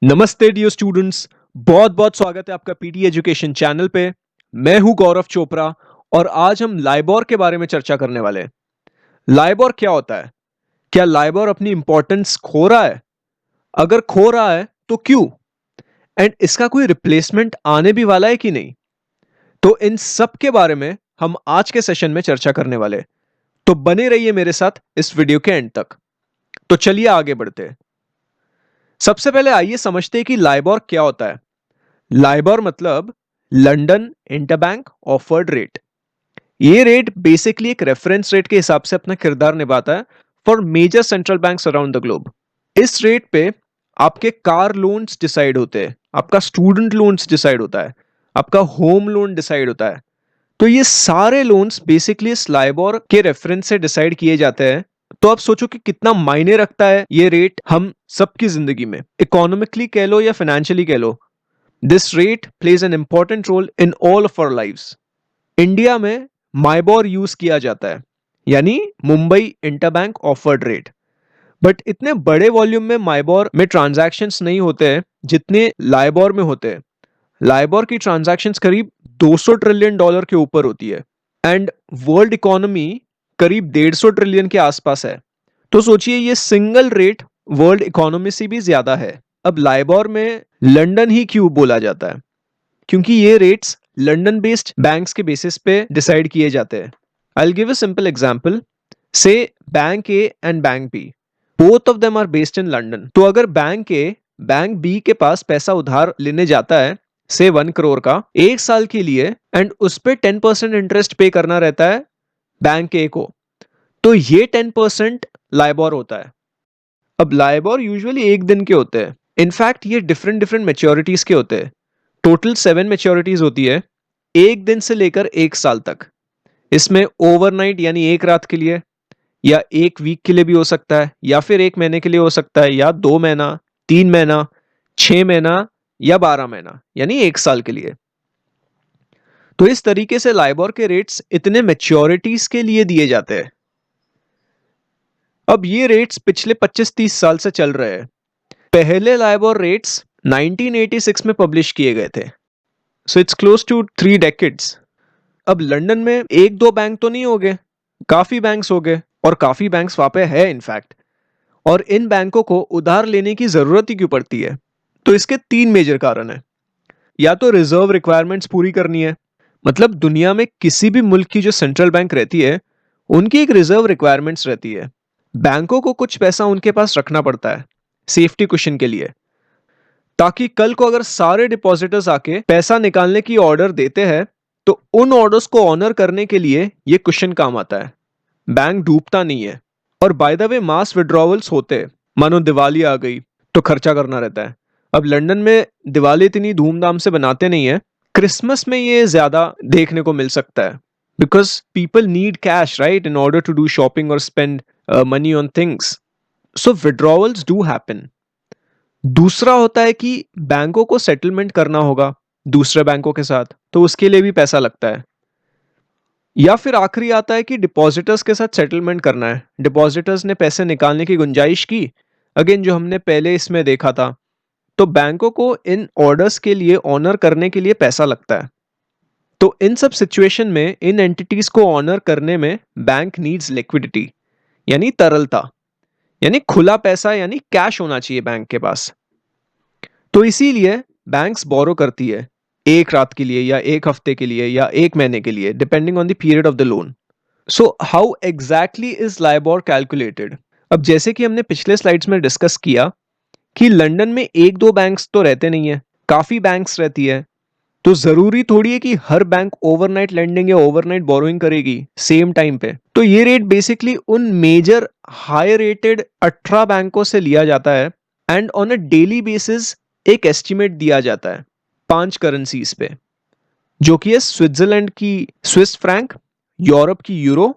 नमस्ते dear students. बहुत बहुत स्वागत है आपका पीटी एजुकेशन चैनल पे। मैं हूं गौरव चोपड़ा और आज हम लाइबोर के बारे में चर्चा करने वाले हैं। लाइबोर क्या होता है? क्या लाइबोर अपनी इंपॉर्टेंस खो रहा है? अगर खो रहा है तो क्यों? एंड इसका कोई रिप्लेसमेंट आने भी वाला है कि नहीं? तो इन सब के बारे में हम आज के सेशन में चर्चा करने वाले हैं। तो बने रहिए मेरे साथ इस वीडियो के एंड तक। तो चलिए आगे बढ़ते हैं। सबसे पहले आइए समझते हैं कि लाइबोर क्या होता है। लाइबोर मतलब लंदन इंटरबैंक ऑफर्ड रेट। ये रेट बेसिकली एक रेफरेंस रेट के हिसाब से अपना किरदार निभाता है for major central banks around the globe. इस रेट पे आपके कार लोन्स डिसाइड होते हैं, आपका स्टूडेंट लोन्स डिसाइड होता है, आपका होम लोन डिसाइड होता है। तो ये सारे लोन्स बेसिकली इस लाइबोर के रेफरेंस से डिसाइड किए जाते हैं। तो आप सोचो कि कितना मायने रखता है ये रेट हम सबकी जिंदगी में, इकोनॉमिकली कह लो या फाइनेंशियली कह लो। This rate plays an important role in all of our lives. India में माइबोर यूज किया जाता है, यानी Mumbai interbank offered rate. But इतने बड़े वॉल्यूम में माइबोर में ट्रांजैक्शंस नहीं होते हैं जितने लाइबोर में होते हैं। लाइबोर की ट्रांजैक्शंस करीब 200 ट्रिलियन डॉलर के ऊपर होती है एंड वर्ल्ड इकोनॉमी करीब 150 ट्रिलियन के आसपास है। तो सोचिए ये सिंगल रेट वर्ल्ड इकोनॉमी से भी ज्यादा है। अब लाइबोर में लंदन ही क्यों बोला जाता है? क्योंकि ये रेट्स लंदन बेस्ड बैंक्स के बेसिस पे डिसाइड किए जाते हैं। I will give a simple example. Say bank A and bank B, both of them are based in London. तो अगर बैंक ए बैंक बी के पास पैसा उधार लेने जाता है, से 1 करोड़ का, 1 साल के लिए, एंड उस पे 10% इंटरेस्ट पे करना रहता है बैंक ए को, तो ये 10% लाइबोर होता है। अब लाइबोर यूजुअली 1 दिन के होते हैं। इनफैक्ट ये डिफरेंट डिफरेंट मेच्योरिटीज के होते हैं। टोटल 7 मेच्योरिटीज होती है, 1 दिन से लेकर 1 साल तक। इसमें ओवरनाइट यानी एक रात के लिए, या 1 वीक के लिए भी हो सकता है, या फिर 1 महीने के लिए हो सकता है, या 2 महीना, 3 महीना, 6 महीना, या 12 महीना, यानी 1 साल के लिए। तो इस तरीके से लाइबोर के रेट्स इतने मेच्योरिटीज के लिए दिए जाते हैं। अब ये रेट्स पिछले 25-30 साल से चल रहे हैं। पहले लाइबोर रेट्स 1986 में पब्लिश किए गए थे, so it's close to 3 decades. अब लंदन में एक दो बैंक तो नहीं हो गए, काफी बैंक्स हो गए, और काफी बैंक्स वहां पे है इनफैक्ट। और इन बैंकों को उधार लेने की जरूरत ही क्यों पड़ती है? तो इसके 3 मेजर कारण है। या तो रिजर्व रिक्वायरमेंट्स पूरी करनी है, मतलब दुनिया में किसी भी मुल्क की जो सेंट्रल बैंक रहती है उनकी एक रिजर्व रिक्वायरमेंट्स रहती है। बैंकों को कुछ पैसा उनके पास रखना पड़ता है सेफ्टी कुशन के लिए, ताकि कल को अगर सारे डिपॉजिटर्स आके पैसा निकालने की ऑर्डर देते हैं तो उन ऑर्डर्स को ऑनर करने के लिए ये कुशन काम आता है। बैंक डूबता नहीं है। और by the way mass withdrawals होते हैं, मानो दिवाली आ गई तो खर्चा करना रहता है। अब लंदन में दिवाली इतनी धूमधाम से बनाते नहीं है, क्रिसमस में ये ज्यादा देखने को मिल सकता है, because people need cash right in order to do shopping और spend money on things. So withdrawals do happen. दूसरा होता है कि बैंकों को सेटलमेंट करना होगा दूसरे बैंकों के साथ, तो उसके लिए भी पैसा लगता है। या फिर आखिरी आता है कि डिपॉजिटर्स के साथ सेटलमेंट करना है। डिपॉजिटर्स ने पैसे निकालने की गुंजाइश की, अगेन जो हमने पहले इसमें देखा था, तो बैंकों को इन ऑर्डर्स के लिए ऑनर करने के लिए पैसा लगता है। तो इन सब सिचुएशन में इन एंटिटीज को ऑनर करने में बैंक नीड्स लिक्विडिटी, यानी तरलता, यानी खुला पैसा, यानी कैश होना चाहिए बैंक के पास। तो इसीलिए बैंक्स बोरो करती है, एक रात के लिए या एक हफ्ते के लिए या 1 महीने के लिए, depending on the period of the loan. So how exactly is LIBOR calculated? अब जैसे कि हमने पिछले स्लाइड्स में डिस्कस किया कि लंदन में एक दो बैंक्स तो रहते नहीं है, काफी बैंक्स रहती है। तो जरूरी थोड़ी है कि हर बैंक ओवरनाइट लेंडिंग या ओवरनाइट बोरोइंग करेगी सेम टाइम पे। तो ये रेट बेसिकली उन मेजर हाई रेटेड 18 बैंकों से लिया जाता है and on a daily basis एक एस्टिमेट दिया जाता है 5 करेंसीज पे, जो कि है स्विट्जरलैंड की स्विस फ्रैंक, यूरोप की यूरो,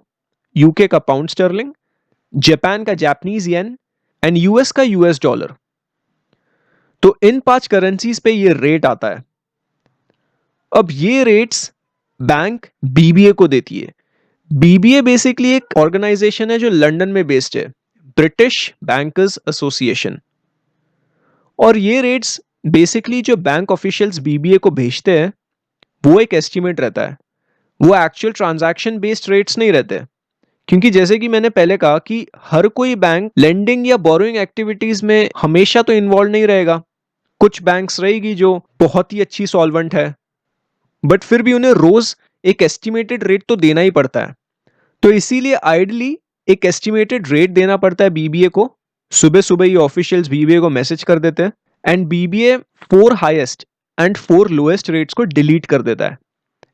यूके का पाउंड स्टर्लिंग, जापान का जापानीज येन एंड यूएस का यूएस डॉलर। तो इन 5 करेंसीज पे ये रेट आता है। अब ये रेट्स बैंक बीबीए को देती है। बीबीए बेसिकली एक ऑर्गेनाइजेशन है जो लंदन में बेस्ड है, ब्रिटिश बैंकर्स एसोसिएशन। और ये रेट्स बेसिकली जो बैंक ऑफिशियल्स बीबीए को भेजते हैं वो एक एस्टिमेट रहता है, वो एक्चुअल ट्रांजैक्शन बेस्ड रेट्स नहीं रहते। क्योंकि जैसे कि मैंने पहले कहा कि हर कोई बैंक लेंडिंग या बोरोइंग एक्टिविटीज में हमेशा तो इन्वॉल्व नहीं रहेगा। कुछ बैंक्स रहेगी जो बहुत ही अच्छी सॉल्वेंट है, बट फिर भी उन्हें रोज एक एस्टिमेटेड रेट तो देना ही पड़ता है। तो इसीलिए आइडली एक एस्टिमेटेड रेट देना पड़ता है बीबीए को। सुबह सुबह ही ऑफिशियल्स बीबीए को मैसेज कर देते हैं and BBA 4 highest and 4 lowest rates को डिलीट कर देता है।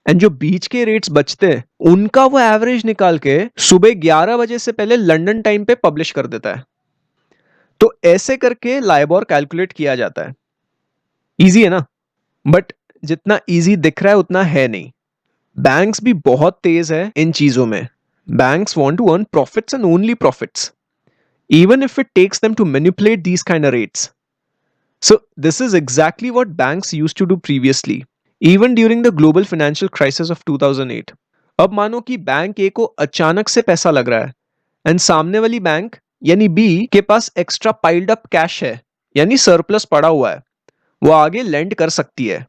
एंड जो बीच के रेट्स बचते हैं उनका वो एवरेज निकाल के सुबह 11 बजे से पहले लंदन टाइम पे पब्लिश कर देता है। तो ऐसे करके लाइबोर कैलकुलेट किया जाता है। इजी है ना? बट जितना इजी दिख रहा है उतना है नहीं। बैंक्स भी बहुत तेज है इन चीजों में। Banks want to earn profits and only profits, even if it takes them to manipulate these kind of rates. So this is exactly what banks used to do previously, even during the global financial crisis of 2008. अब मानो कि bank ए को अचानक से पैसा लग रहा है एंड सामने वाली बैंक यानी बी के पास एक्स्ट्रा पाइल्ड अप कैश है, यानी सरप्लस पड़ा हुआ है, वो आगे लेंड कर सकती है।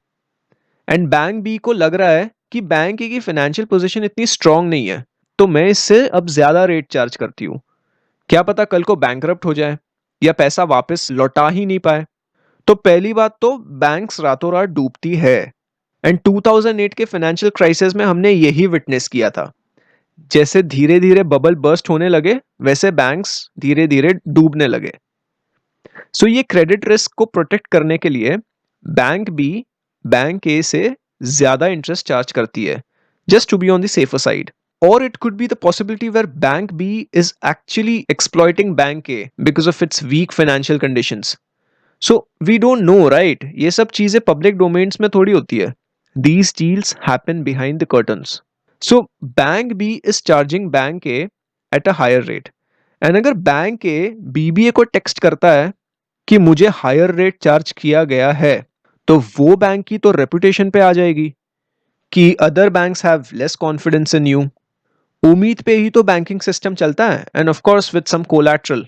एंड बैंक बी को लग रहा है कि बैंक ए की फाइनेंशियल पोजीशन इतनी स्ट्रांग नहीं है, तो मैं इससे अब ज्यादा रेट चार्ज करती हूँ। क्या पता कल को बैंकरप्ट हो जाए या पैसा वापस लौटा ही नहीं पाए। तो पहली बात तो बैंक्स रातों रात डूबती है एंड 2008 के फाइनेंशियल क्राइसिस में हमने यही विटनेस किया था। जैसे धीरे धीरे बबल बर्स्ट होने लगे वैसे बैंक्स धीरे धीरे डूबने लगे। सो ये क्रेडिट रिस्क को प्रोटेक्ट करने के लिए बैंक बी बैंक ए से ज्यादा इंटरेस्ट चार्ज करती है, just to be on the safer side. Or it could be the possibility where Bank B is actually exploiting Bank A because of its weak financial conditions. So we don't know, right? ये सब चीजें public domains में थोड़ी होती है. These deals happen behind the curtains. So Bank B is charging Bank A at a higher rate. And अगर Bank A BBA को text करता है कि मुझे हायर रेट चार्ज किया गया है, तो वो बैंक की तो रेपुटेशन पे आ जाएगी कि other banks have less confidence in you. उम्मीद पे ही तो बैंकिंग सिस्टम चलता है and of course with some collateral.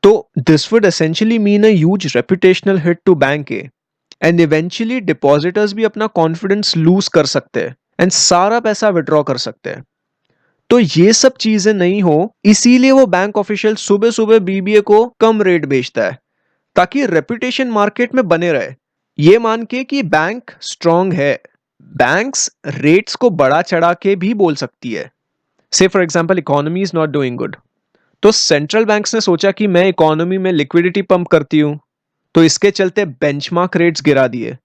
तो this would essentially mean a huge reputational hit to bank A and eventually depositors भी अपना कॉन्फिडेंस लूज कर सकते हैं एंड सारा पैसा विड्रॉ कर सकते हैं। तो ये सब चीजें नहीं हो इसीलिए वो बैंक ऑफिशियल सुबह सुबह बीबीए को कम रेट बेचता है ताकि रेपुटेशन मार्केट में बने रहे, ये मान के कि बैंक स्ट्रांग है। बैंक्स रेट्स को बढ़ा चढ़ा के भी बोल सकती है। से for example economy is not doing good, तो सेंट्रल बैंक्स ने सोचा कि मैं इकोनॉमी में लिक्विडिटी पंप करती हूं, तो इसके चलते बेंचमार्क रेट्स गिरा दिए।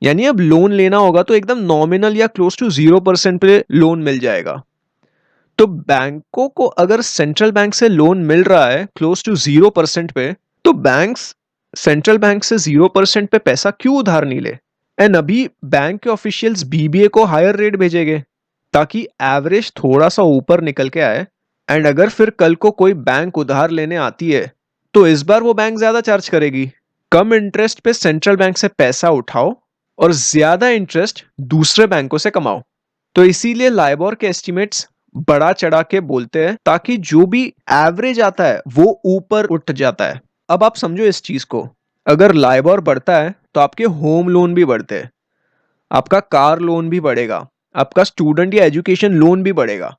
यानी अब लोन लेना होगा तो एकदम नॉमिनल या क्लोज टू 0% पे लोन मिल जाएगा। तो बैंकों को अगर सेंट्रल बैंक से लोन मिल रहा है क्लोज टू 0% पे, तो बैंक्स सेंट्रल बैंक से 0% पे पैसा क्यों उधार नहीं ले। एंड अभी बैंक के ऑफिशियल्स बीबीए को हायर रेट भेजेंगे ताकि एवरेज थोड़ा सा ऊपर निकल के आए। एंड अगर फिर कल को कोई बैंक उधार लेने आती है तो इस बार वो बैंक ज्यादा चार्ज करेगी। कम इंटरेस्ट पे सेंट्रल बैंक से पैसा उठाओ और ज्यादा इंटरेस्ट दूसरे बैंकों से कमाओ। तो इसीलिए लाइबोर के एस्टिमेट्स बड़ा चढ़ा के बोलते हैं ताकि जो भी एवरेज आता है वो ऊपर उठ जाता है। अब आप समझो इस चीज को, अगर लाइबोर बढ़ता है तो आपके होम लोन भी बढ़ते हैं, आपका कार लोन भी बढ़ेगा, आपका स्टूडेंट या एजुकेशन लोन भी बढ़ेगा।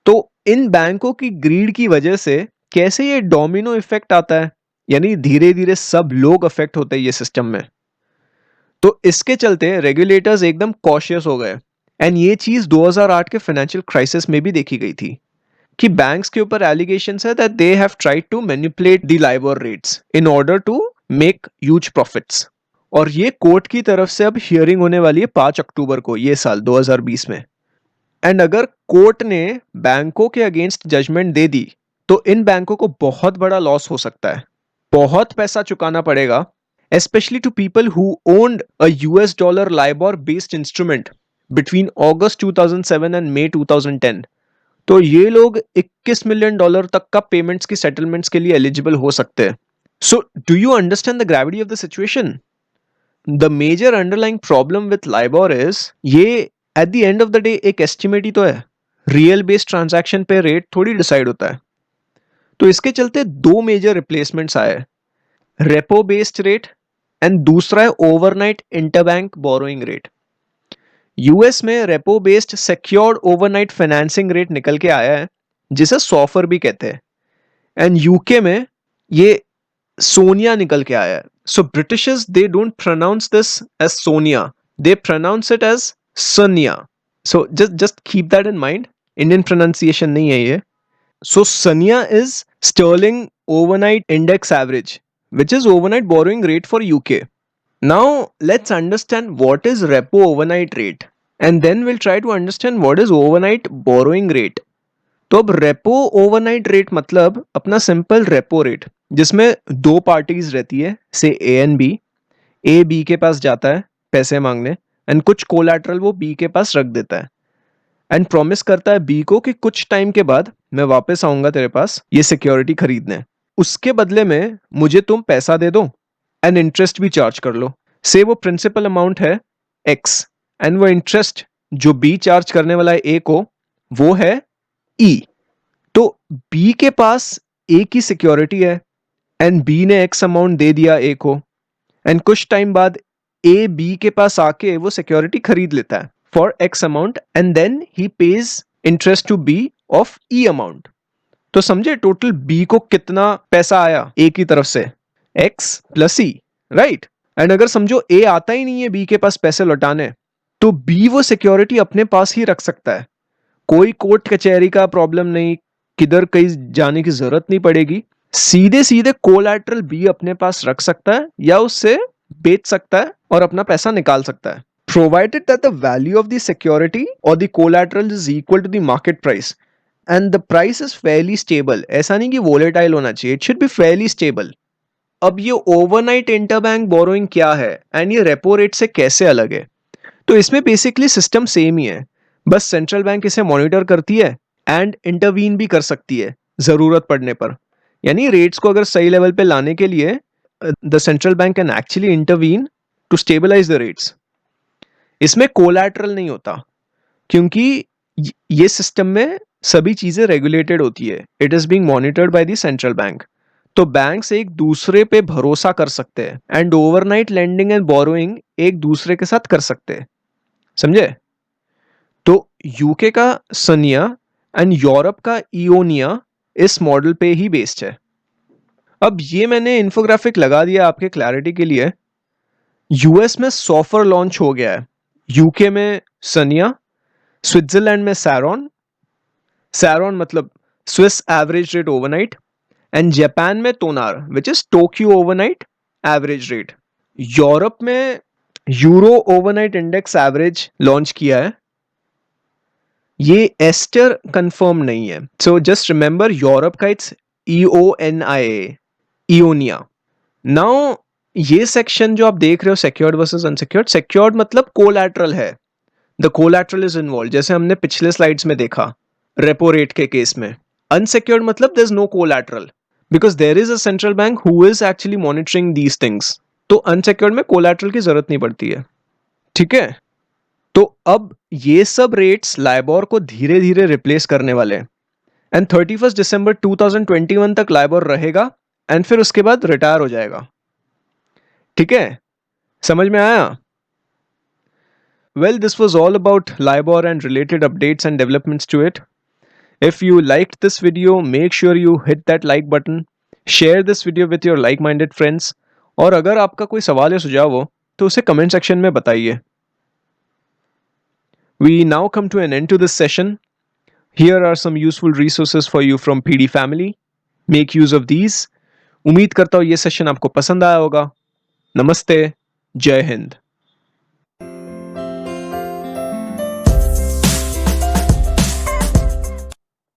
तो इन बैंकों की ग्रीड की वजह से कैसे ये डोमिनो इफेक्ट आता है, यानी धीरे धीरे सब लोग अफेक्ट होते हैं ये सिस्टम में। तो इसके चलते रेगुलेटर्स एकदम कॉशियस हो गए एंड ये चीज 2008 के फाइनेंशियल क्राइसिस में भी देखी गई थी कि बैंक्स के ऊपर एलिगेशंस है that they have tried to manipulate the LIBOR rates in order to make huge profits. और ये कोर्ट की तरफ से अब हियरिंग होने वाली है 5 अक्टूबर को ये साल 2020 में। एंड अगर कोर्ट ने बैंकों के अगेंस्ट जजमेंट दे दी तो इन बैंकों को बहुत बड़ा लॉस हो सकता है, बहुत पैसा चुकाना पड़ेगा, especially to people who owned a US dollar LIBOR based instrument between August 2007 and May 2010। तो ये लोग $21 मिलियन तक का पेमेंट्स की सेटलमेंट्स के लिए एलिजिबल हो सकते हैं। So do you understand the gravity of the situation? The major underlying problem with LIBOR is ये at the end of the day एक एस्टिमेट ही तो है, रियल बेस्ड ट्रांजैक्शन पे रेट थोड़ी डिसाइड होता है। तो इसके चलते दो मेजर रिप्लेसमेंट्स आए। रेपो बेस्ड रेट एंड दूसरा है overnight interbank borrowing rate. US में repo based secured overnight financing rate निकल के आया है जिसे सॉफर भी कहते हैं, एंड यूके में ये सोनिया निकल के आया है। सो Britishers they don't pronounce this as SONIA, they pronounce it as SONIA. So just keep that in mind, Indian pronunciation नहीं है ये। So SONIA is sterling overnight index average, which is overnight borrowing rate for UK. Now let's understand what is repo overnight rate, and then we'll try to understand what is overnight borrowing rate. तो अब repo overnight rate मतलब अपना simple repo rate जिसमें दो parties रहती है, say A and B. A B के पास जाता है पैसे मांगने एंड कुछ कोलैटरल वो बी के पास रख देता है एंड प्रॉमिस करता है बी को कि कुछ टाइम के बाद मैं वापस आऊंगा तेरे पास ये सिक्योरिटी खरीदने, उसके बदले में मुझे तुम पैसा दे दो एंड इंटरेस्ट भी चार्ज कर लो। से वो प्रिंसिपल अमाउंट है एक्स एंड वो इंटरेस्ट जो बी चार्ज करने वाला है ए को वो है ई। तो बी के पास ए की सिक्योरिटी है एंड बी ने एक्स अमाउंट दे दिया ए को एंड कुछ टाइम बाद ए बी के पास आके वो सिक्योरिटी खरीद लेता है for X amount and then he pays interest to B of E amount. तो समझे टोटल बी को कितना पैसा आया ए की तरफ से, x plus E, right. And अगर समझो ए आता ही नहीं है बी के पास पैसे लौटाने तो बी वो सिक्योरिटी अपने पास ही रख सकता है, कोई कोर्ट कचहरी का प्रॉब्लम नहीं, किधर कहीं जाने की जरूरत नहीं पड़ेगी, सीधे सीधे कोलैटरल बी अपने पास रख सकता है या उससे बेच सकता है और अपना पैसा निकाल सकता है, provided that the value of the security or the collateral is equal to the market price and the price is fairly stable। ऐसा नहीं कि volatile होना चाहिए, it should be fairly stable। अब ये ओवरनाइट इंटरबैंक बोरोइंग क्या है and ये रेपो रेट से कैसे अलग है? तो इसमें बेसिकली सिस्टम सेम ही है, बस सेंट्रल बैंक इसे मॉनिटर करती है एंड इंटरवीन भी कर सकती है जरूरत पड़ने पर। यानी रेट्स को अगर सही लेवल पे लाने के लिए the central bank can actually intervene to stabilise the rates. इसमें कोलैटरल नहीं होता क्योंकि ये सिस्टम में सभी चीजें रेगुलेटेड होती है, it is being monitored by the central bank. तो बैंक्स एक दूसरे पे भरोसा कर सकते हैं and overnight lending and borrowing एक दूसरे के साथ कर सकते हैं, समझे? तो यूके का सनिया एंड यूरोप का इयोनिया इस मॉडल पे ही बेस्ड है। अब ये मैंने इन्फोग्राफिक लगा दिया आपके क्लैरिटी के लिए। यूएस में सॉफर लॉन्च हो गया है, यूके में सनिया, स्विट्जरलैंड में सैरॉन, सैरॉन मतलब Swiss average rate overnight, and Japan में TONAR which is Tokyo overnight average rate. Europe में euro overnight index average launch किया है, ये एस्टर कंफर्म नहीं है, सो जस्ट रिमेंबर यूरोप का इट्स EONIA, इयोनिया। नाउ ये सेक्शन जो आप देख रहे हो सिक्योर्ड वर्सेस अनसिक्योर्ड, सिक्योर्ड मतलब कोलैटरल है, द कोलैटरल इज इन्वॉल्व, जैसे हमने पिछले स्लाइड्स में देखा रेपो रेट के केस में। अनसिक्योर्ड मतलब there is no collateral because there is a central bank who is actually monitoring these things. तो अनसिक्योर्ड में कोलैटरल की जरूरत नहीं पड़ती है, ठीक है। तो अब ये सब रेट्स लाइबोर को धीरे धीरे रिप्लेस करने वाले हैं एंड 31 दिसंबर 2021 तक लाइबोर रहेगा एंड फिर उसके बाद रिटायर हो जाएगा, ठीक है? समझ में आया? Well, this was all about LIBOR and related updates and developments to it. If you liked this video, make sure you hit that like button, share this video with your like-minded friends, और अगर आपका कोई सवाल या सुझाव हो तो उसे कमेंट सेक्शन में बताइए। We now come to an end to this session. Here are some useful resources for you from PD family. Make use of these. उम्मीद करता हूँ ये सेशन आपको पसंद आया होगा। नमस्ते, जय हिंद।